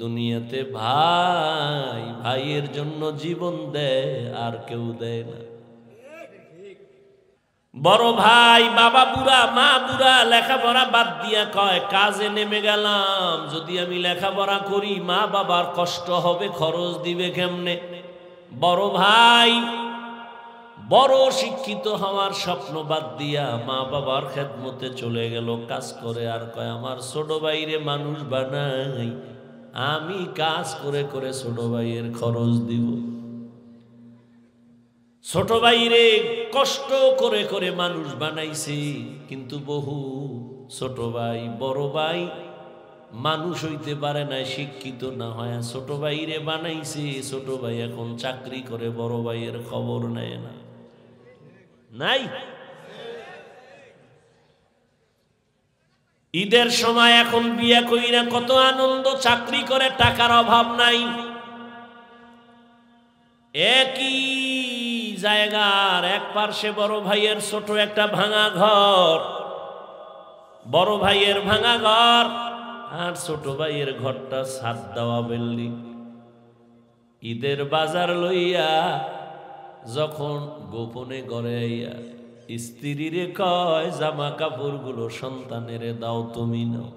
দুনিয়াতে ভাই ভাইয়ের জন্য জীবন দেয় আর কেউ দেয় না। বড় ভাই বাবা বুড়া মা বুড়া লেখাপড়া বাদ দিয়া কয় কাজে নেমে গেলাম, যদি আমি লেখাপড়া করি মা বাবার কষ্ট হবে, খরচ দিবে কেমনে। বড় ভাই বড় শিক্ষিত হওয়ার স্বপ্ন বাদ দিয়া মা বাবার খেদমতে চলে গেল, কাজ করে আর কয় আমার ছোট ভাইরে মানুষ বানাই, আমি কাজ করে করে ছোট ভাইয়ের খরচ দিব। ছোট ভাইরে কষ্ট করে করে মানুষ বানাইছে, কিন্তু বহু ছোট ভাই বড় ভাই মানুষ হইতে পারে না, শিক্ষিত না হয় ছোট ভাইরে বানাইছে। ছোট ভাই এখন চাকরি করে, বড় ভাইয়ের খবর নেয় না। নাই ঈদের সময় এখন বিয়ে কইরা কত আনন্দ, চাকরি করে টাকার অভাব নাই। একই জায়গার এক পার্শ্বে বড় ভাইয়ের ছোট একটা ভাঙা ঘর, বড় ভাইয়ের ভাঙা ঘর আর ছোট ভাইয়ের ঘরটা ছাদ দেওয়া বিল্ডিং। ঈদের বাজার লইয়া যখন গোপনে ঘরে আইয়া স্ত্রীরে কয় জামা কাপড়গুলো সন্তানের দাও, তুমি নাও।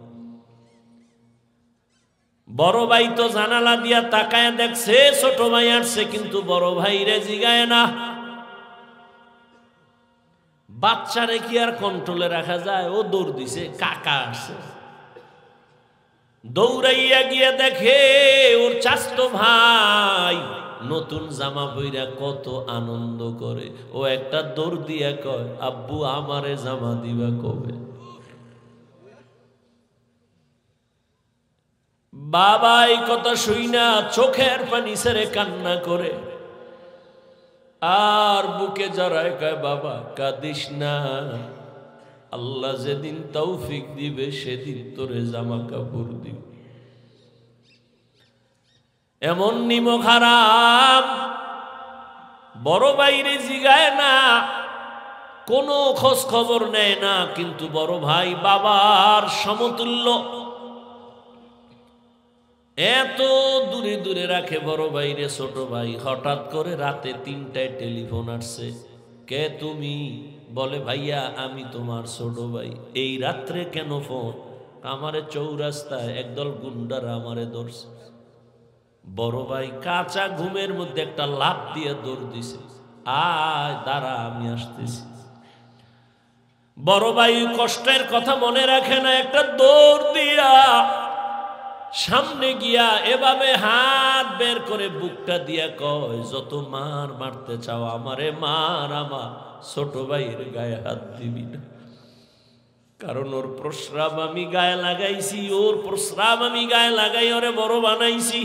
বড় ভাই তো জানালা দিয়া তাকায় দেখছে ছোট ভাই আসছে, কিন্তু বড় ভাই রে জিগায় না। বাচ্চারে কি আর কন্ট্রোলে রাখা যায়? ও দৌড় দিছে, কাকা আসছে। দৌড়াইয়া গিয়ে দেখে ওর চাচতো ভাই নতুন জামা পইরা কত আনন্দ করে। ও একটা দৌড় দিয়া কয় আব্বু আমারে জামা দিবা কবে? বাবা এই কথা শুই না চোখের পানি ছেড়ে কান্না করে আর বুকে জড়ায় কয় বাবা কাঁদিস না, আল্লাহ যেদিন তৌফিক দিবে সেদিন তোরে জামা কাপড় দিবে। এমন নিমক হারাম বড় বাইরে জিগায় না, কোনো খোঁজ খবর নেয় না, কিন্তু বড় ভাই বাবার সমতুল্য, এত দূরে দূরে রাখে বড় ভাইরে। ছোট ভাই হঠাৎ করে রাতে ৩টায় টেলিফোন আসছে, কে তুমি? বলে ভাইয়া আমি তোমার ছোট ভাই। এই রাত্রে কেন ফোন? আমারে চৌরাস্তায় একদল গুন্ডারা আমারে ধরছে। বড় ভাই কাঁচা ঘুমের মধ্যে একটা লাফ দিয়ে দৌড় দিছে, আয় দাঁড়া আমি আসতেছি। বড় ভাই কষ্টের কথা মনে রাখে না, একটা দৌড় দিয়া সামনে গিয়া এভাবে হাত বের করে বুকটা দিয়া কয় যত মার মারতে চাও আমারে মার, আমার ছোট ভাইয়ের গায়ে হাত দিবি না, কারণ ওর প্রস্রাব আমি গায়ে লাগাইছি, ওর প্রস্রাব আমি গায়ে লাগাই ওরে বড় বানাইছি,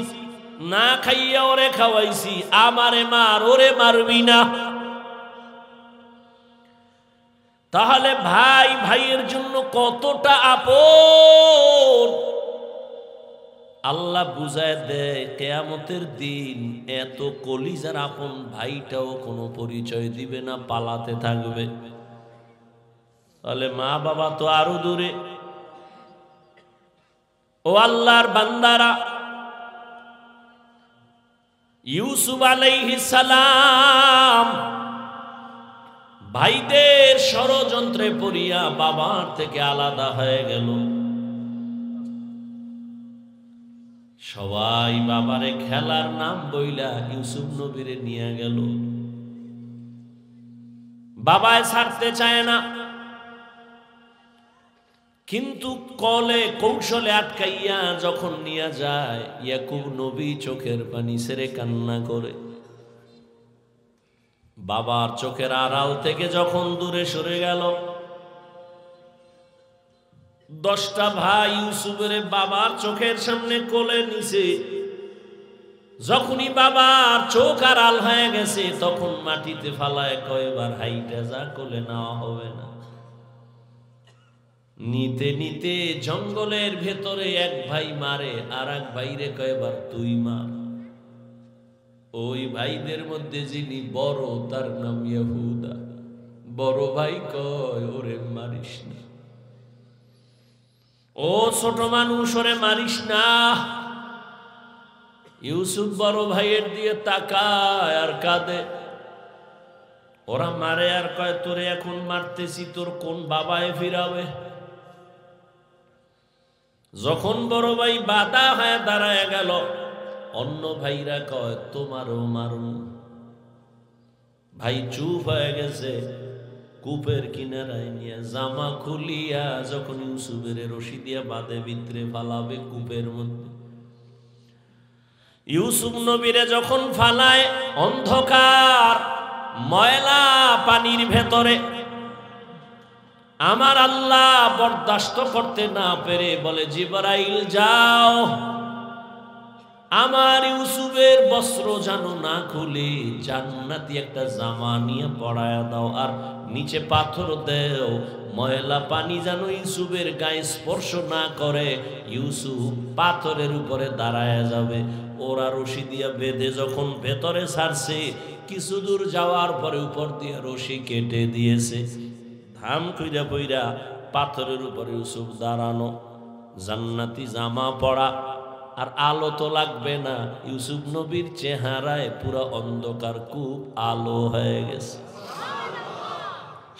না খাইয়া ওরে খাওয়াইছি, আমারে মার ওরে মারবি না। তাহলে ভাই ভাইয়ের জন্য কতটা আপন আল্লাহ বুঝায় দেয়। কিয়ামতের দিন এত কলিজার আপন ভাইটাও কোনো পরিচয় দিবে না, পালাতে থাকবে। তাহলে মা বাবা তো আরো দূরে। ও আল্লাহর বান্দারা, ইউসুফ আলাইহিস সালাম ভাইদের ষড়যন্ত্রে পড়িয়া বাবার থেকে আলাদা হয়ে গেল। সবাই বাবারে খেলার নাম বইলা ইউসুফ নবীরে নিয়ে গেল। বাবায় ছাড়তে চায় না, কিন্তু কলে কৌশলে আটকাইয়া যখন নিয়ে যায় ইয়াকুব নবী চোখের পানি ছেড়ে কান্না করে। বাবার চোখের আড়াল থেকে যখন দূরে সরে গেল, 10টা ভাই ইউসুফের বাবার চোখের সামনে কোলে নিছে। যখনই বাবার চোখ আড়াল হয়ে গেছে তখন মাটিতে ফালায় কয়বার হাইটা যা কোলে নেওয়া হবে না। নিতে নিতে জঙ্গলের ভেতরে এক ভাই মারে আর এক ভাইরে কয়বার তুই মার। ওই ভাইদের মধ্যে যিনি বড় তার নাম ইহুদা। বড় ভাই কয় ওরে মারিস না, ও ছোট মানুষ ওরে মারিস না, ইউসুফ বড় ভাইয়ের দিয়ে তাকায় আর কাঁদে। ওরা মারে আর কয়, তোরে এখন মারতেছি, তোর কোন বাবায় ফিরাবে? যখন বড় ভাই বাধা হয়ে দাঁড়ায় গেল, অন্য ভাইরা কয়, তোমারও মারুন। ভাই চুপ হয়ে গেছে। কূপের কিনারায় নিয়ে জামা খুলিয়া যখন ইউসুফের রশি দিয়া বাঁধে ভিতরে ফালাবে কূপের মধ্যে, ইউসুফ নবীরে যখন ফালায় অন্ধকার ময়লা পানির ভেতরে, আমার আল্লাহ বরদাস্ত করতে না পেরে বলে, জিবরাইল যাও, আমার ইউসুফের বস্ত্র যেন না খুলে জান্নাতি একটা জামা নিয়ে পরায়া দাও, আর নিচে পাথর দেও, ময়লা পানি যেন ইউসুফের গায়ে স্পর্শ না করে, ইউসুফ পাথরের উপরে দাঁড়ায় যাবে। ওরা রশি দিয়া বেঁধে যখন ভেতরে ছাড়ছে, কিছু দূর যাওয়ার পরে উপর দিয়ে রশি কেটে দিয়েছে। ধাম কইরা পইরা পাথরের উপরে ইউসুফ দাঁড়ানো, জান্নাতি জামা পরা, আর আলো তো লাগবে না। ইউসুফ নবীর চেহারায় পুরো অন্ধকার, খুব আলো হয়ে গেছে।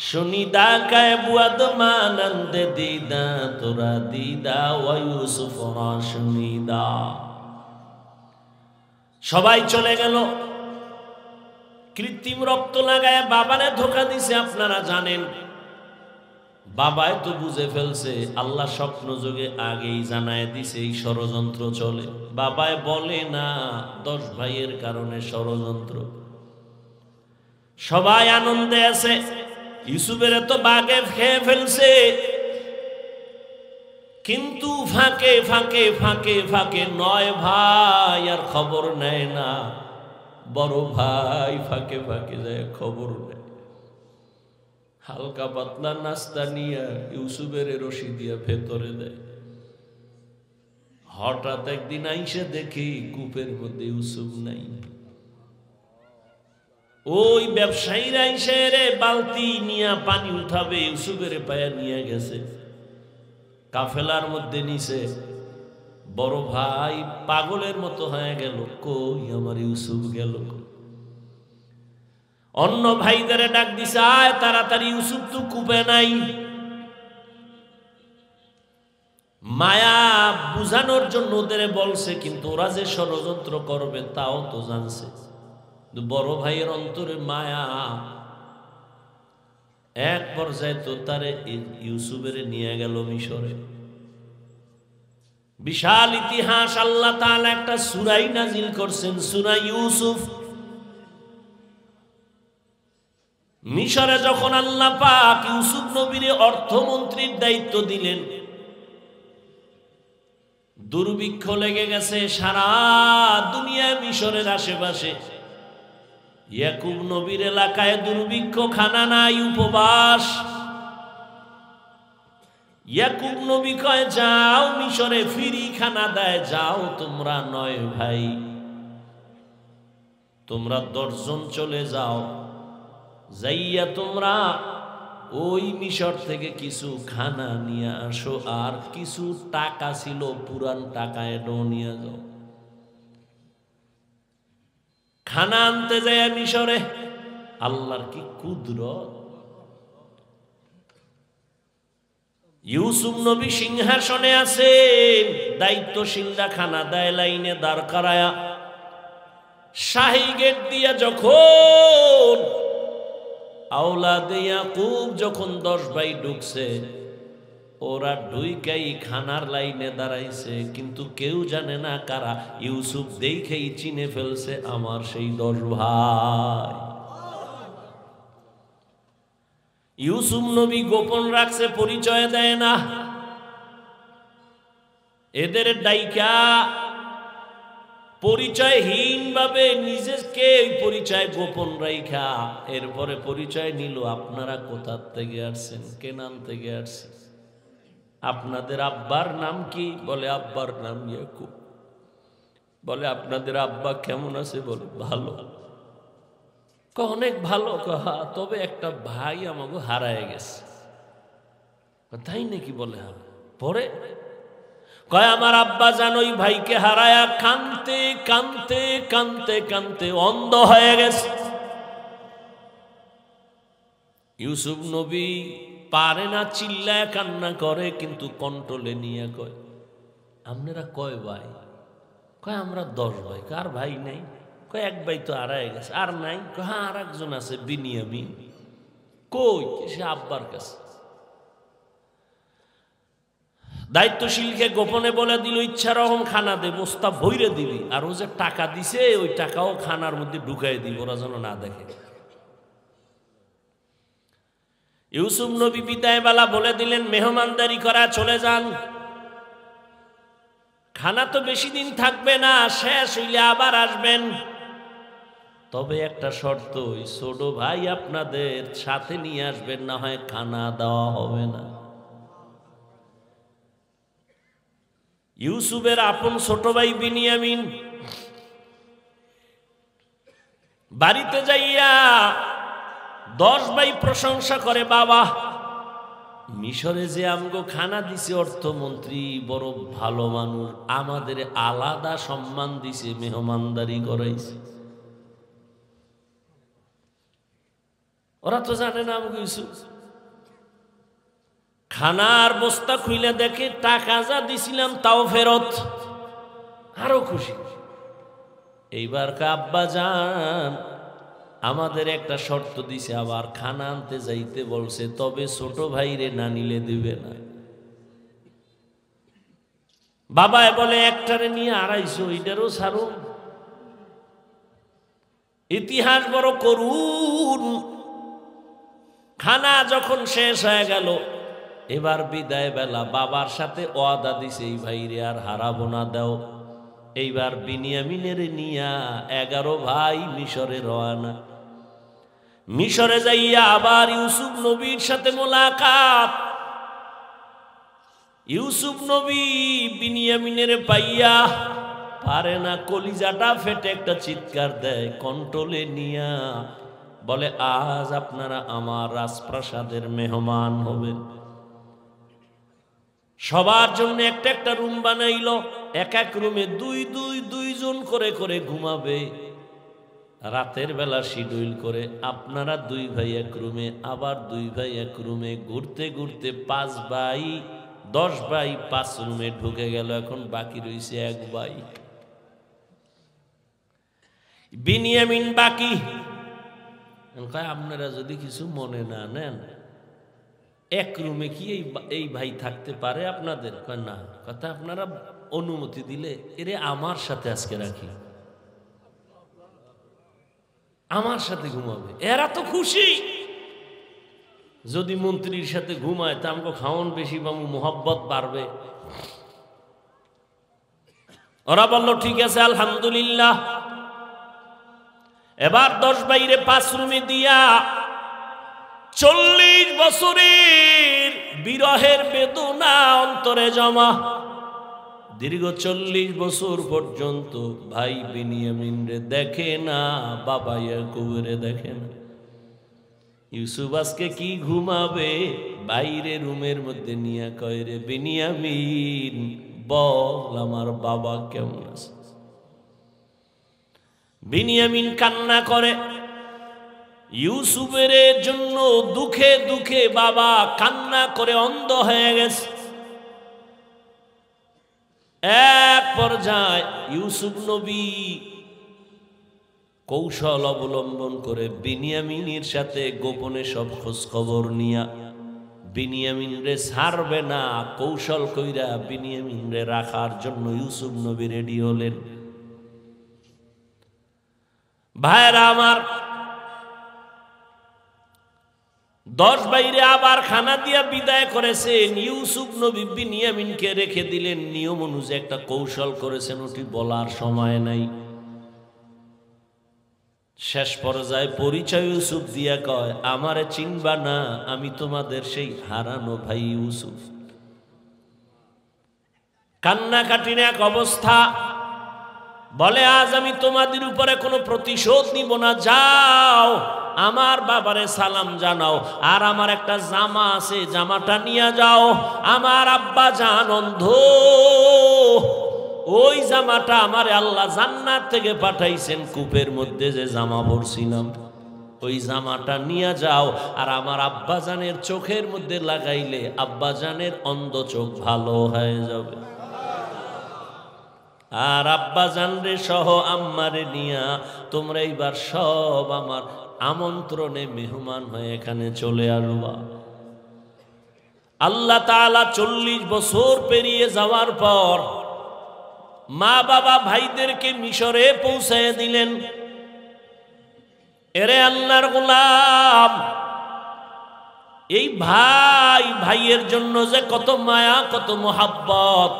শুনিদা কায় বুয়াদ মানন্দে দিদা তোরা দিদা ওয়া ইউসুফ রা শুনিদা। সবাই চলে গেল। কৃত্রিম রক্ত লাগায় বাবারে ধোকা দিছে, আপনারা জানেন। বাবাই তো বুঝে ফেলছে, আল্লাহ স্বপ্ন যোগে আগেই জানায় দিছে এই ষড়যন্ত্র চলে। বাবাই বলে না 10 ভাইয়ের কারণে ষড়যন্ত্র। সবাই আনন্দে আছে, ইউসুফের তো বাগে খেয়ে ফেলছে, কিন্তু ফাঁকে ফাঁকে ফাঁকে ফাঁকে 9 ভাই আর খবর নেয় না। বড় ভাই ফাঁকে ফাঁকে যায়, খবর নেয়। হালকা পাতলা নাস্তা নিয়ে ইউসুফের রশি দিয়া ভেতরে দেয়। হঠাৎ একদিন আইসে দেখি কূপের মধ্যে ইউসুফ নাই। ওই ব্যবসায়ীরা আইসে রে বালতি নিয়ে পানি উঠাবে, ইউসুফের পায়া নিয়ে গেছে, কাফেলার মধ্যে নিছে। বড় ভাই পাগলের মতো হয়ে গেল, কই আমার ইউসুফ গেল? অন্য ভাইদের ডাক দিছে, আয় তাড়াতাড়ি, ইউসুফ তো কূপে নাই। মায়া বুঝানোর জন্য ওদের বলছে, কিন্তু ওরা যে ষড়যন্ত্র করবে তাও তো জানছে। বড় ভাইয়ের অন্তরে মায়া, এক পর্যায়ে তো তারে ইউসুফের নিয়ে গেল মিশরে। বিশাল ইতিহাস। আল্লাহ তাআলা একটা সূরাই নাজিল করছেন, সূরা ইউসুফ। মিশরে যখন আল্লাহ পাক ইউসুফ নবীরে অর্থমন্ত্রীর দায়িত্ব দিলেন, দুর্ভিক্ষ লেগে গেছে সারা দুনিয়া, মিশরের আশেপাশে। ইয়াকুব নবীর এলাকায় দুর্ভিক্ষ, খানা নাই, উপবাস। ইয়াকুব নবী কয়, যাও মিশরে ফিরি খানা দেয়, যাও তোমরা 9 ভাই, তোমরা 10 জন চলে যাও, যাইয়া তোমরা ওই মিশর থেকে কিছু খানা নিয়ে আসো, আর কিছু টাকা ছিল পুরান টাকা এটাও নিয়ে যাও। খানা আনতে যায় মিশরে। আল্লাহর কি কুদরত! ইউসুফ নবী সিংহাসনে আছে, দায়িত্বশীলরা খানা দেয় লাইনে দাঁড় করায়া। শাহী গেট দিয়া যখন আওলাদে ইয়াকুব যখন 10 ভাই ঢুকছে, ওরা ঢুইকাই খানার লাইনে দাঁড়াইছে, কিন্তু কেউ জানে না কারা। ইউসুফ দেখেই চিনে ফেলছে, আমার সেই 10 ভাই। ইউসুফ নবী গোপন রাখছে, পরিচয় দেয় না। এদের ডাইকা পরিচয়হীন ভাবে নিজেকে পরিচয় গোপন রাইখা এরপরে পরিচয় নিল, আপনারা কোথা থেকে আসছেন, কেনান থেকে আসছেন, আপনাদের আব্বার নাম কি? বলে আব্বার নাম ইয়াকুব। বলে আপনাদের আব্বা কেমন আছে? বলে ভালো। অনেক ভালো। তবে একটা ভাই আমাকে হারায় গেছে। তাই নাকি? বলে হ্যাঁ। পরে কয় আমার আব্বা জান ওই ভাইকে হারায়া কানতে কানতে কানতে কানতে অন্ধ হয়ে গেছে। ইউসুফ নবী পারে না, চিল্লায় কান্না করে, কিন্তু কন্ট্রোলে নিয়ে কয় আপনারা কয় ভাই? কয় আমরা 10 ভাই। কার ভাই নাই? কয় এক ভাই তো হারায় গেছে। আর নাই? কয় হ্যাঁ আর একজন আছে, বিনিয়ামিন। কই? সে আব্বার কাছে। দায়িত্বশীলকে গোপনে বলে দিল ইচ্ছা রকম খানা দে, বস্তা ভইরে দিবি, আর ও যে টাকা দিছে ওই টাকাও খানার মধ্যে ঢুকাই দিব, ওরা যেন না দেখে। ইউসুফ নবী বিদায় বেলা বলে দিলেন মেহমানদারি করা চলে যান, খানা তো বেশি দিন থাকবে না, শেষ হইলে আবার আসবেন। তবে একটা শর্ত, ওই ছোট ভাই আপনাদের সাথে নিয়ে আসবেন, না হয় খানা দেওয়া হবে না। ইউসুফের আপন ছোট ভাই বিনিয়ামিন বাড়িতে যাইয়া 10 ভাই প্রশংসা করে, বাবা মিশরে যে আমগো খানা দিছে অর্থমন্ত্রী বড় ভালো মানুষ, আমাদের আলাদা সম্মান দিছে, মেহমানদারি করাইছে। ওরা তো জানে না আমগো ইউসুফ। খানার বস্তা খুইলে দেখে টাকা যা দিছিলাম তাও ফেরত, আরো খুশি। এইবার আব্বা জান আমাদের একটা শর্ত দিছে, আবার খানা আনতে যাইতে বলছে, তবে ছোট ভাইরে না নিলে দিবে না। বাবায় বলে একটারে নিয়ে 250, এটারও ছাড়ুন। ইতিহাস বড় করুন। খানা যখন শেষ হয়ে গেল, এবার বিদায় বেলা বাবার সাথে ওয়াদা দিছে এই ভাইরে আর হারাবো না, দাও। এইবার বিনিয়ামিনের নিয়া 11 ভাই মিশরে রওনা। মিশরে যাইয়া আবার ইউসুফ নবীর সাথে মোলাকাত। ইউসুফ নবী বিনিয়ামিনের পাইয়া পারে না, কলিজাটা ফেটে একটা চিৎকার দেয়, কন্ট্রোলে নিয়া বলে আজ আপনারা আমার রাজপ্রাসাদের মেহমান হবেন। সবার জন্য একটা একটা রুম বানাইল, এক এক রুমে দুইজন করে করে ঘুমাবে। রাতের বেলা শিডিউল করে আপনারা 2 ভাই এক রুমে, আবার 2 ভাই এক রুমে, ঘুরতে ঘুরতে 5 ভাই 10 ভাই 5 রুমে ঢুকে গেল। এখন বাকি রয়েছে 1 ভাই বিনিয়ামিন বাকি। আপনারা যদি কিছু মনে না নেন, এক রুমে কি এই ভাই থাকতে পারে আপনাদের? না, কথা আপনারা অনুমতি দিলে এরে আমার সাথে আজকে রাখি, আমার সাথে ঘুমাবে। এরা তো খুশি, যদি মন্ত্রীর সাথে ঘুমায় তা আমাকে খাওয়ান বেশি পাবো, মোহাব্বত বাড়বে। ওরা বলল ঠিক আছে আলহামদুলিল্লাহ। এবার 10 ভাইরে 5 রুমে দিয়া 40 বছরের বিরহের বেদনা অন্তরে জমা। দীর্ঘ 40 বছর পর্যন্ত ভাই বিনিয়ামিন রে দেখে না, বাবা ইয়াকুবরে দেখে না। ইউসুফ আজকে কি ঘুমাবে? বাইরে রুমের মধ্যে নিয়ে কয়, রে বিনিয়ামিন বল আমার বাবা কেমন আছে? বিনিয়ামিন কান্না করে। ইউসুফের জন্য দুঃখে দুঃখে বাবা কান্না করে অন্ধ হয়ে গেছে। এক পর্যায়ে ইউসুফ নবী কৌশল অবলম্বন করে বিনিয়ামিনের সাথে গোপনে সব খোঁজ খবর নিয়া বিনিয়ামিন রে ছাড়বে না, কৌশল কইরা বিনিয়ামিন রে রাখার জন্য ইউসুফ নবী রেডি হলেন। ভাইরা আমার, 10 ভাইরে আবার খানা দিয়া বিদায় করেছেন। ইউসুফ নবী বিনিয়ামিনকে রেখে দিলেন। নিয়ম অনুযায়ী একটা কৌশল করেছেন, ওটি বলার সময় নাই। শেষ পর্যায়ে পরিচয় ইউসুফ দিয়া কয়, আমারে চিনবা না, আমি তোমাদের সেই হারানো ভাই ইউসুফ। কান্নাকাটির এক অবস্থা। বলে আজ আমি তোমাদের উপরে কোনো প্রতিশোধ নিব না, যাও আমার বাবারে সালাম জানাও, আর আমার একটা জামা আছে জামাটা নিয়ে যাও। আমার আব্বা জান অন্ধ, ওই জামাটা আমার আল্লাহ জান্নাত থেকে পাঠাইছেন, কূপের মধ্যে যে জামা পরছিলাম ওই জামাটা নিয়ে যাও, আর আমার আব্বাজানের চোখের মধ্যে লাগাইলে আব্বাজানের অন্ধ চোখ ভালো হয়ে যাবে। আর আব্বাজান রে সহ আম্মারে নিয়া তোমরা এইবার সব আমার আমন্ত্রণে মেহমান হয়ে এখানে চলে আসবা। আল্লাহ তাআলা 40 বছর পেরিয়ে যাওয়ার পর মা বাবা ভাইদেরকে মিশরে পৌঁছায় দিলেন। এরে আল্লাহর গোলাম, এই ভাই ভাইয়ের জন্য যে কত মায়া কত মোহাব্বত,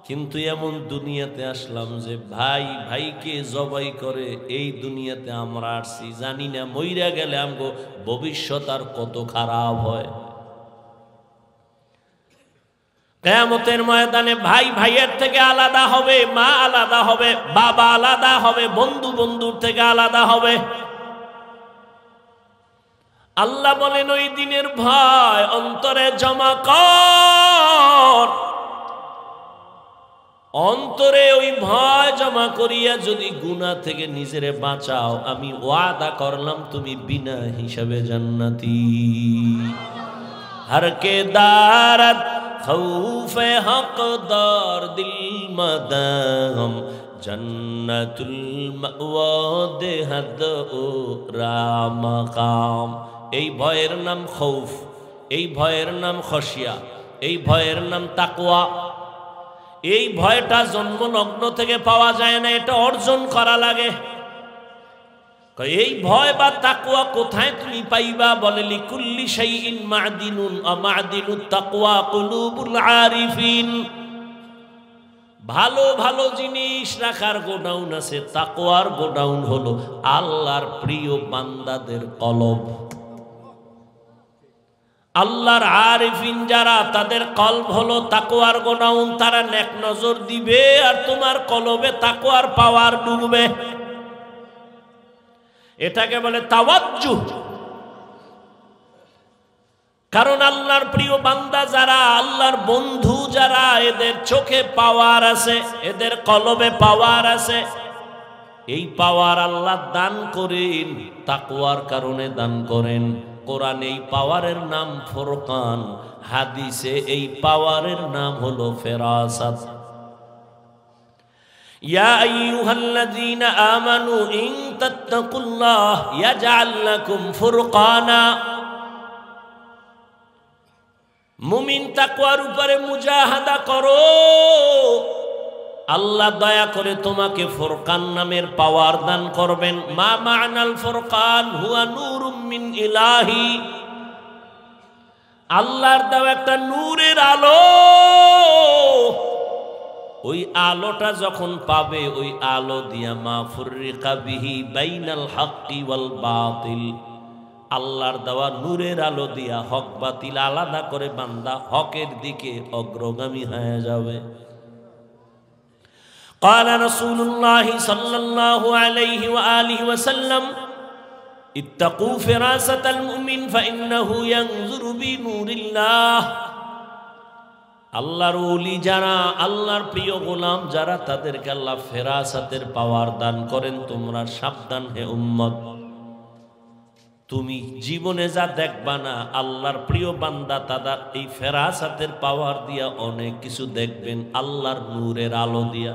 কিন্তু এমন দুনিয়াতে আসলাম যে ভাই ভাইকে জবাই করে এই দুনিয়াতে আমরা আসছি, জানি না মইরা গেলে আমগো ভবিষ্যৎ আর কত খারাপ হয়। কিয়ামতের ময়দানে ভাই ভাইয়ের থেকে আলাদা হবে, মা আলাদা হবে, বাবা আলাদা হবে, বন্ধু বন্ধুর থেকে আলাদা হবে। আল্লাহ বলেন ওই দিনের ভয় অন্তরে জমা কর, অন্তরে ওই ভয় জমা করিয়া যদি গুনাহ থেকে নিজেরে বাঁচাও, আমি ওয়াদা করলাম তুমি বিনা হিসাবে জান্নাতি। হর কে দারত খৌফে হকদার দিল মদাম জন্নতুল মাওয়া দেহদ ও রামাকাম। এই ভয়ের নাম খৌফ, এই ভয়ের নাম খশিয়া, এই ভয়ের নাম তাকওয়া। এই ভয়টা জন্মলগ্ন থেকে পাওয়া যায় না, এটা অর্জন করা লাগে। এই ভয় বা তাকওয়া কোথায় তুমি পাইবা? বলে লিকুল্লি শাইইন মা'দিনুন ওয়া মা'দিনুত তাকওয়া কুলুবুল আরিফিন। ভালো ভালো জিনিস রাখার গোডাউন আছে, তাকওয়ার গোডাউন হলো আল্লাহর প্রিয় বান্দাদের কলব। আল্লাহর আরিফিন যারা, তাদের কলব হলো তাকওয়ার গোডাউন। তারা নেক নজর দিবে আর তোমার কলবে তাকওয়ার পাওয়ার ডুববে। এটাকে বলে তাওয়াজ্জুহ। কারণ আল্লাহর প্রিয় বান্দা যারা, আল্লাহর বন্ধু যারা, এদের চোখে পাওয়ার আছে, এদের কলবে পাওয়ার আছে। এই পাওয়ার আল্লাহ দান করেন, তাকওয়ার কারণে দান করেন। কোরআনে এই পাওয়ারের নাম ফুরকান, হাদিসে এই পাওয়ারের নাম হলো ফেরাসাত। ইয়া আইয়ুহাল্লাযীনা আমানু ইন তাত্তাকুল্লাহ ইয়াজআল লাকুম ফুরকানা। মুমিন তাকওয়ার উপরে মুজাহাদা করো, আল্লাহ দয়া করে তোমাকে ফুরকান নামের পাওয়ার দান করবেন। মা মা'নাল ফুরকান হুয়া নূরুম মিন ইলাহি। আল্লাহর দেওয়া একটা নূরের আলো, ওই আলোটা যখন পাবে, ওই আলো দিয়া মা ফুররিকা বিহি বাইনাল হাক্কি ওয়াল বাতিল। আল্লাহর দেওয়া নূরের আলো দিয়া হক বাতিল আলাদা করে বান্দা হকের দিকে অগ্রগামী হয়ে যাবে। قال رسول الله صلى الله عليه وآله وسلم اتقوا فراسة المؤمن فإنه ينظر بنور الله। আল্লাহর ওলি যারা, আল্লাহর প্রিয় গোলাম যারা, তাদেরকে আল্লাহ ফেরাসাতের পাওয়ার দান করেন। তোমরা সাবধান হে উম্মত, তুমি জীবনে যা দেখবা না, আল্লাহর প্রিয় বান্দা তাদের এই ফেরাসাতের পাওয়ার দিয়া অনেক কিছু দেখবেন, আল্লাহর নূরের আলো দিয়া।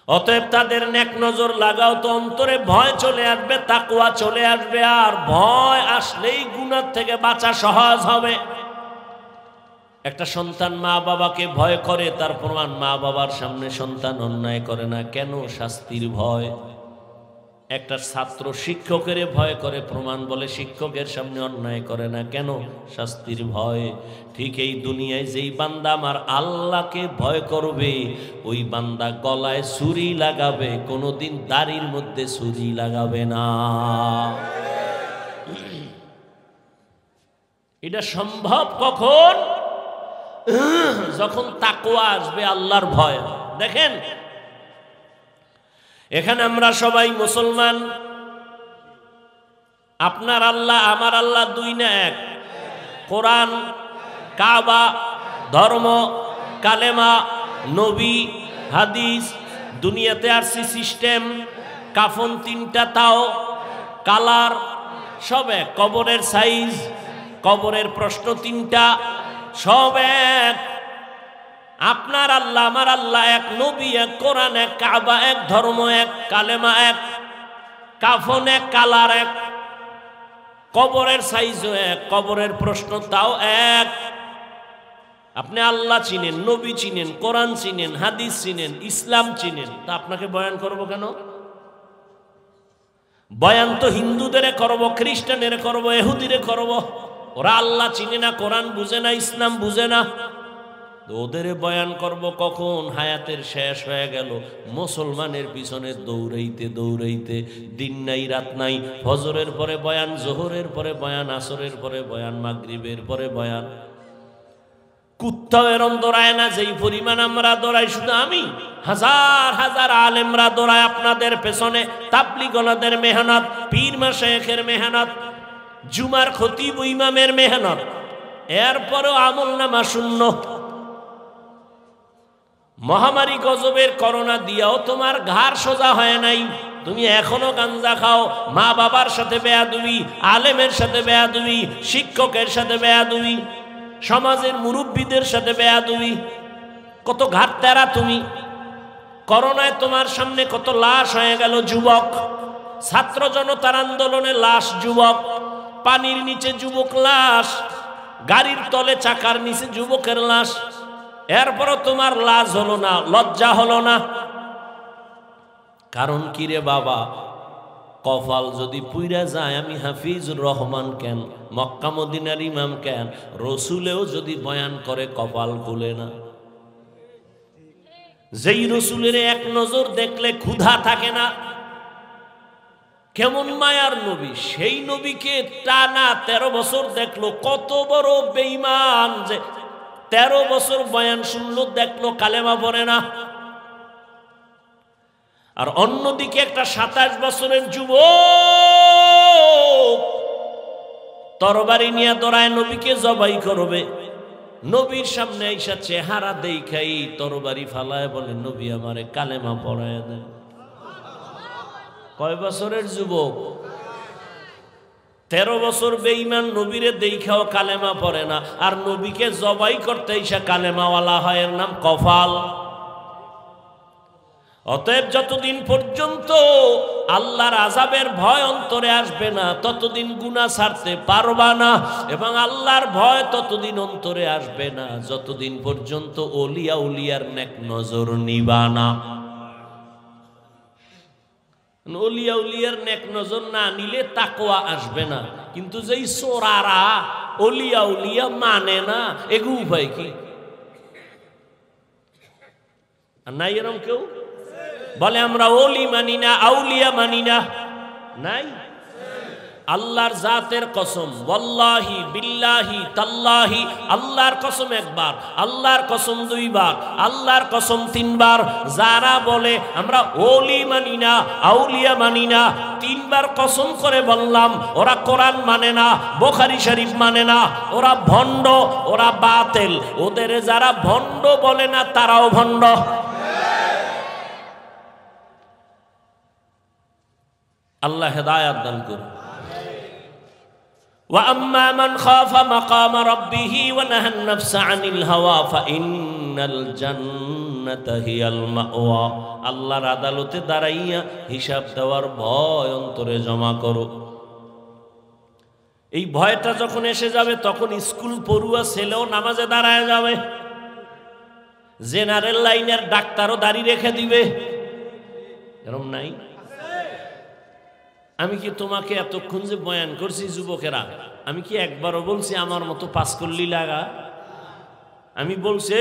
অতএব তাদের নেক নজর লাগাও, তো অন্তরে ভয় চলে আসবে, তাকওয়া চলে আসবে। আর ভয় আসলেই গুনাহ থেকে বাঁচা সহজ হবে। একটা সন্তান মা বাবাকে ভয় করে, তার প্রমাণ মা বাবার সামনে সন্তান অন্যায় করে না। কেন? শাস্তির ভয়। একটা ছাত্র শিক্ষকের ভয় করে, প্রমাণ বলে শিক্ষকের সামনে অন্যায় করে না। কেন? শাস্তির ভয়। ঠিক এই দুনিয়ায় যেই বান্দা আমার আল্লাহকে ভয় করবে, ওই বান্দা গলায় ছুরি লাগাবে, কোনোদিন দাড়ির মধ্যে ছুরি লাগাবে না। এটা সম্ভব কখন? যখন তাকওয়া আসবে, আল্লাহর ভয়। দেখেন এখানে আমরা সবাই মুসলমান। আপনার আল্লাহ আমার আল্লাহ দুই না এক? কোরআন, কাবা, ধর্ম, কালেমা, নবী, হাদিস, দুনিয়াতে আসছি সিস্টেম, কাফন তিনটা, তাও কালার সব এক, কবরের সাইজ, কবরের প্রশ্ন তিনটা, সব এক। আপনার আল্লাহ আমার আল্লাহ এক, নবী এক, কোরআন এক, কাবা এক, ধর্ম এক, কালেমা এক, কাফন এক, কালার এক, কবরের সাইজও এক, কবরের প্রশ্ন তাও এক। আপনি আল্লাহ চিনেন, নবী চিনেন, কোরআন চিনেন, হাদিস চিনেন, ইসলাম চিনেন, তা আপনাকে বয়ান করব কেন? বয়ান তো হিন্দুদের করব, খ্রিস্টানের করব, ইহুদিরে করব। ওরা আল্লাহ চিনে না, কোরআন বুঝে না, ইসলাম বুঝে না, ওদের বয়ান করব কখন? হায়াতের শেষ হয়ে গেল, মুসলমানের পিছনে দৌড়াইতে দৌড়াইতে, দিন নাই রাত নাই, ফজরের পরে বয়ান, জোহরের পরে বয়ান, আসরের পরে বয়ান, মাগরিবের পরে বয়ান। কুত্তাও এরম দৌড়ায় না যেই পরিমাণ আমরা দৌড়াই। শুধু আমি, হাজার হাজার আলেমরা দৌড়ায় আপনাদের পেছনে। তাবলীগদের মেহনত, পীর মাশায়েখের মেহনত, জুমার খতিব ইমামের মেহনত, এরপরেও আমল নামা শূন্য। মহামারী গজবের করোনা দিয়াও তোমার ঘাড় সোজা হয় নাই, তুমি এখনো গাঞ্জা খাও, মা বাবার সাথে বেয়াদবি, আলেমের সাথে বেয়াদবি, শিক্ষকের সাথে বেয়াদবি, সমাজের মুরব্বীদের সাথে বেয়াদবি, কত ঘাট তেরা তুমি। করোনায় তোমার সামনে কত লাশ হয়ে গেল যুবক, ছাত্র জনতার আন্দোলনে লাশ যুবক, পানির নিচে যুবক লাশ, গাড়ির তলে চাকার নিচে যুবকের লাশ, এরপরও তোমার লাজ হলো না, লজ্জা হলো না। কারণ কি রে বাবা? কপাল যদি পুইরা যায়, আমি হাফিজুর রহমান কেন, মক্কা মদিনার ইমাম কেন, রসুলেও যদি বয়ান করে কপাল খুলে না। যেই রসুলের এক নজর দেখলে ক্ষুধা থাকে না, কেমন মায়ার নবী, সেই নবীকে টানা 13 বছর দেখলো। কত বড় বেঈমান যে 13 বছর বয়ান শুনলো, দেখলো কালেমা পড়ে না। আর অন্যদিকে একটা 27 বছরের যুবক তরবারি নিয়ে দৌড়ায় নবীকে জবাই করবে। নবীর সামনে আইসা চেহারা দেখাই তরবারি ফালায় বলে, নবী আমারে কালেমা পড়ায় দেয়। কয় বছরের যুবক? 13 বছর বেঈমান, নবীরে দেখাও কালেমা পড়ে না, আর নবীকে জবাই করতে আইসা কালেমাওয়ালা হয়, এর নাম কফাল। অতএব যতদিন পর্যন্ত আল্লাহর আযাবের ভয় অন্তরে আসবে না, ততদিন গুনাহ ছাড়তে পারবা না, এবং আল্লাহর ভয় ততদিন অন্তরে আসবে না যতদিন পর্যন্ত ওলিয়া উলিয়ার নেক নজর নিবা না। ওলিয়া উলিয়ার নেক নজর না নিলে তাকওয়া আসবে না। কিন্তু যেই চোরারা ওলিয়া উলিয়া মানে না, এগু উপায় কি? আর নাই এরকম কেউ বলে আমরা ওলি মানি না, আউলিয়া মানি না? নাই। আল্লাহর জাতের কসম, ওয়াল্লাহি বিল্লাহি তাল্লাহি, আল্লাহর কসম একবার, আল্লাহর কসম দুইবার, আল্লাহর কসম তিনবার। যারা বলে আমরা ওলি মানি না, আউলিয়া মানি না, 3 বার কসম করে বললাম, ওরা কোরআন মানে না, বুখারী শরীফ মানে না, ওরা ভণ্ড, ওরা বাতিল। ওদের যারা ভণ্ড বলে না, তারাও ভণ্ড। আল্লাহ হেদায়াত দান করুন। وأما من خاف مقام ربه ونهى النفس عن الهوى فإن الجنة هي المأوى। আল্লাহর আদালতে দাঁড়াইয়া হিসাব দেওয়ার ভয় অন্তরে জমা করো। এই ভয়টা যখন এসে যাবে, তখন স্কুল পড়ুয়া ছেলেও নামাজে দাঁড়ায় যাবে, জেনারেল লাইনের ডাক্তারও দাড়ি রেখে দিবে। এরকম নাই? আমি কি তোমাকে এতক্ষণ যে বয়ান করছি যুবকেরা, আমি কি একবারও বলছি আমার মতো পাস করলি লাগা? আমি বলছি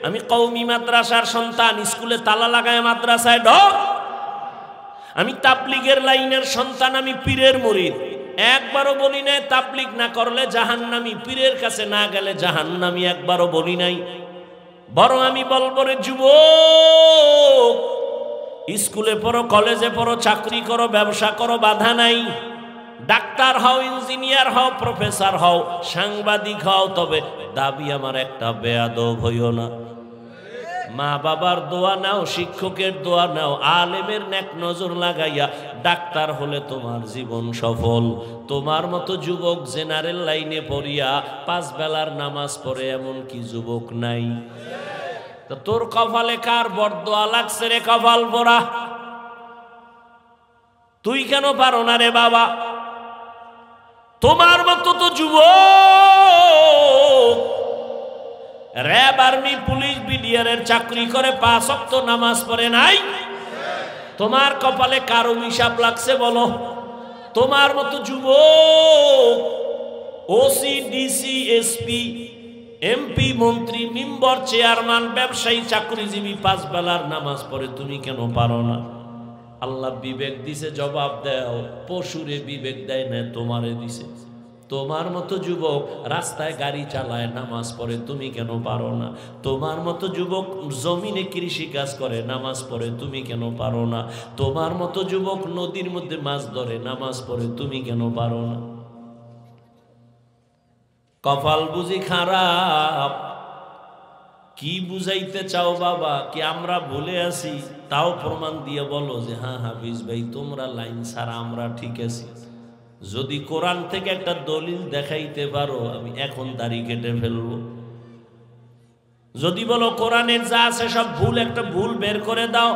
আমি কওমি মাদ্রাসার সন্তান, স্কুলে তালা লাগায় মাদ্রাসায় ঢোক। আমি তাবলীগের লাইনের সন্তান, আমি পীরের মুরিদ। একবারও বলি নাই তাবলীগ না করলে জাহান্নামী, পীরের কাছে না গেলে জাহান্নামী, একবারও বলি নাই। বরং আমি বলবো রে যুবক, স্কুলে পড়ো, কলেজে পড়ো, চাকরি করো, ব্যবসা করো, বাধা নাই। ডাক্তার হও, ইঞ্জিনিয়ার হও, প্রফেসর হও, সাংবাদিক হও, তবে দাবি আমার একটা, বেয়াদব হইও না। মা বাবার দোয়া নাও, শিক্ষকের দোয়া নাও, আলেমের নেক নজর লাগাইয়া ডাক্তার হলে তোমার জীবন সফল। তোমার মতো যুবক জেনারেল লাইনে পড়িয়া 5 বেলার নামাজ পড়ে এমন কি যুবক নাই? তো তোর কপালে কার বরদোয়া লাগছে রে কপাল পোড়া? তুই কেন পারো না রে বাবা? তোমার মতো তো যুবক র‍্যাব, আর্মি, পুলিশ, বিডিআরের চাকরি করে 5 ওয়াক্ত নামাজ পড়ে নাই। তোমার কপালে কার অভিশাপ লাগছে বলো? তোমার মতো যুবক ওসি, ডিসি, এসপি, এমপি, মন্ত্রী, মেম্বার, চেয়ারম্যান, ব্যবসায়ী, চাকরিজীবী 5 বেলার নামাজ পড়ে, তুমি কেন পারো না? আল্লাহ বিবেক দিছে, জবাব দাও। পশুরে বিবেক দেয় না, তোমারে দিছে। তোমার মতো যুবক রাস্তায় গাড়ি চালায়, নামাজ পড়ে, তুমি কেন পারো না? তোমার মতো যুবক জমিনে কৃষি কাজ করে, নামাজ পড়ে, তুমি কেন পারো না? তোমার মতো যুবক নদীর মধ্যে মাছ ধরে, নামাজ পড়ে, তুমি কেন পারো না? কপাল বুঝি খারাপ? কি বুঝাইতে চাও বাবা? কি আমরা ভুলে আছি? তাও প্রমাণ দিয়ে বলো যে হ্যাঁ হাফিজ ভাই, তোমরা লাইন ছাড়া আমরা ঠিক আছি। যদি কোরআন থেকে একটা দলিল দেখাইতে পারো, আমি এখন দাড়ি কেটে ফেলবো। যদি বলো কোরআনের যা আছে সব ভুল, একটা ভুল বের করে দাও,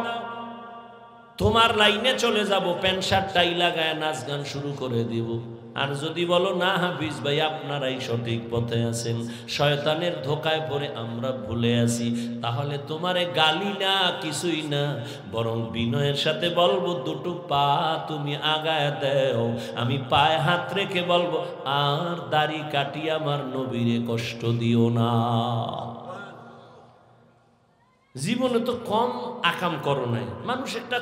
তোমার লাইনে চলে যাব, প্যান্ট শার্ট টাই লাগায় নাচ গান শুরু করে দিব। আর যদি বলো না হাফিজ ভাই আপনারাই সঠিক পথে আছেন, শয়তানের ধোকায় পড়ে আমরা ভুলে আছি, তাহলে তোমারে গালি না, কিছুই না, বরং বিনয়ের সাথে বলবো দুটো পা তুমি আগায় দাও। আমি পায়ে হাত রেখে বলবো, আর দাড়ি কাটি আমার নবীরে কষ্ট দিও না। জীবনে তো কম আকাম করো নাই। মানুষ একটা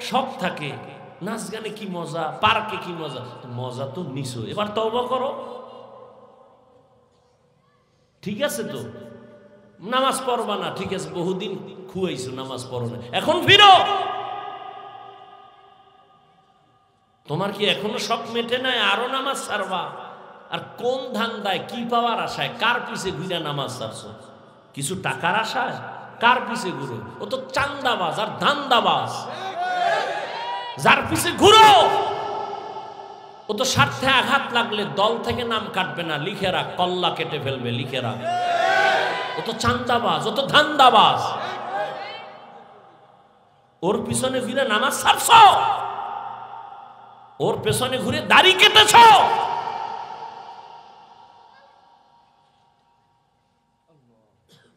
শখ থাকে, নাচ গানে কি মজা, পার্কে কি মজা, মজা তো নিছো, এবার তওবা করো। ঠিক আছে তো, নামাজ পড়বা না, ঠিক আছে, বহুদিন খুয়াইছো, নামাজ পড়ো না, এখন ফিরো। তোমার কি এখনো শখ মেটে নাই? আরো নামাজ ছাড়বা? আর কোন ধান্দায়, কি পাওয়ার আশায়, কার পিছে ঘুরে নামাজ ছাড়ছো? কিছু টাকার আশায়? কার পিছে ঘুরো? ও তো চান্দাবাজ আর ধান্দাবাজ। যার পিছে ঘুরো ও তো স্বার্থে আঘাত লাগলে দল থেকে নাম কাটবে না, লিখে রাখ, কল্লা কেটে ফেলবে, লিখে রাখ। ও তো চান্দাবাজ, ও তো ধান্দাবাজ। ওর পিছনে ঘুরে নামাজ ছাড়ছ, ওর পেছনে ঘুরে দাড়ি কেটেছ।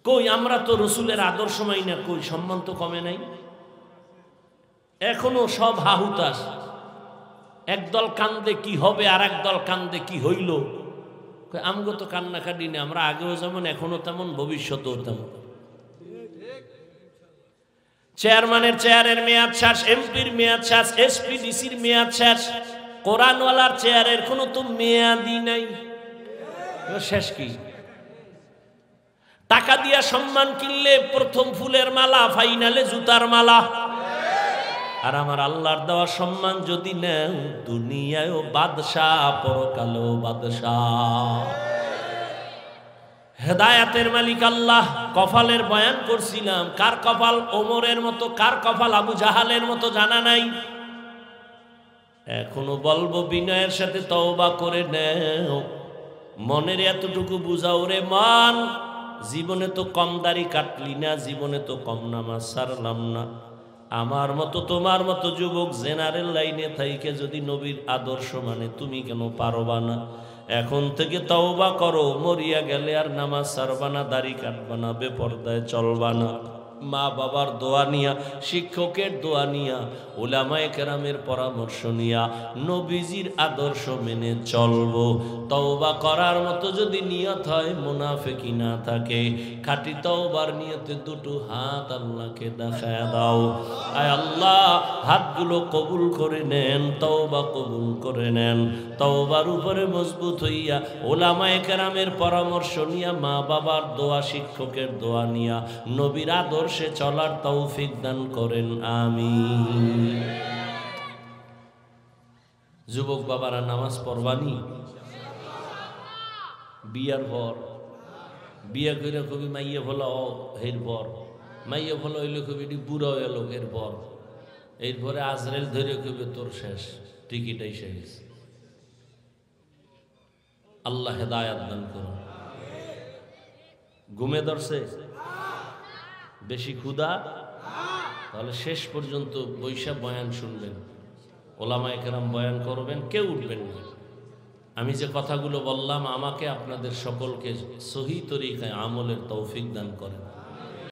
কই আমরা তো রসুলের আদর্শ মানি না, কই সম্মান তো কমে নাই। এখনো সব হাহুতাস, একদল কান্দে কি হবে আর একদল কান্দে কি হইল। আমগো তো কান্না কাটি না, আমরা আগেও যেমন এখনো তেমন, ভবিষ্যতেও তেমন। চেয়ারম্যানের চেয়ারের মেয়াদ শেষ, এমপির মেয়াদ শেষ, এসপি ডিসির মেয়াদ শেষ, কোরআনওয়ালার চেয়ারের কোনো তো মেয়াদই নাই। শেষ কি? টাকা দিয়া সম্মান কিনলে প্রথম ফুলের মালা, ফাইনালে জুতার মালা। আর আমার আল্লাহর দেওয়া সম্মান যদি নেও, দুনিয়ায়ও বাদশাহ, পরকালেও বাদশাহ। হেদায়াতের মালিক আল্লাহ। কপালের বয়ান করছিলাম, কার কপাল ওমরের মতো, কার কপাল আবু জাহালের মতো জানা নাই। এখনো বলবো বিনয়ের সাথে তওবা করে নেও, মনের এতটুকু বুঝাও রে মান, জীবনে তো কম দাড়ি কাটলি না, জীবনে তো কম নামাজ ছাড়লাম না। আমার মতো তোমার মতো যুবক জেনারেল লাইনে থাইকে যদি নবীর আদর্শ মানে, তুমি কেন পারবা না? এখন থেকে তওবা করো, মরিয়া গেলে আর নামাজ ছাড়বা না, দাড়ি কাটবা না, বেপরদায় চলবা না। মা বাবার দোয়া নিয়া, শিক্ষকের দোয়া নিয়া, উলামায়ে কেরামের পরামর্শ নিয়া নবীজির আদর্শ মেনে চলবো। তওবা করার মতো যদি নিয়ত হয়, মুনাফিকি না থাকে, খাঁটি তওবার নিয়তে দুটো হাত আল্লাহকে দেখায় দাও। আয় আল্লাহ, হাতগুলো কবুল করে নেন, তওবা কবুল করে নেন। তওবার উপরে মজবুত হইয়া, উলামায়ে কেরামের পরামর্শ নিয়া, মা বাবার দোয়া, শিক্ষকের দোয়া নিয়া, নবীর আদর্শ আদর্শে চলার তৌফিক দান করেন, আমিন। যুবক বাবারা নামাজ পড়বানি বিয়ার পর, বিয়া করে কবি মাইয়া ফলা এর পর, মাইয়া ফলা হইলে কবি বুড়া হয়ে লোক এরপর, এরপরে আজরাইল ধরে কবি তোর শেষ, টিকিটাই শেষ। আল্লাহ হেদায়াত দান করুন। ঘুমে ধরছে বেশি ক্ষুধা, তাহলে শেষ পর্যন্ত বৈশাখ বয়ান শুনবেন, ওলামায়ে কেরাম বয়ান করবেন, কেউ উঠবেন না। আমি যে কথাগুলো বললাম আমাকে আপনাদের সকলকে সহি তরিকায় আমলের তৌফিক দান করেন।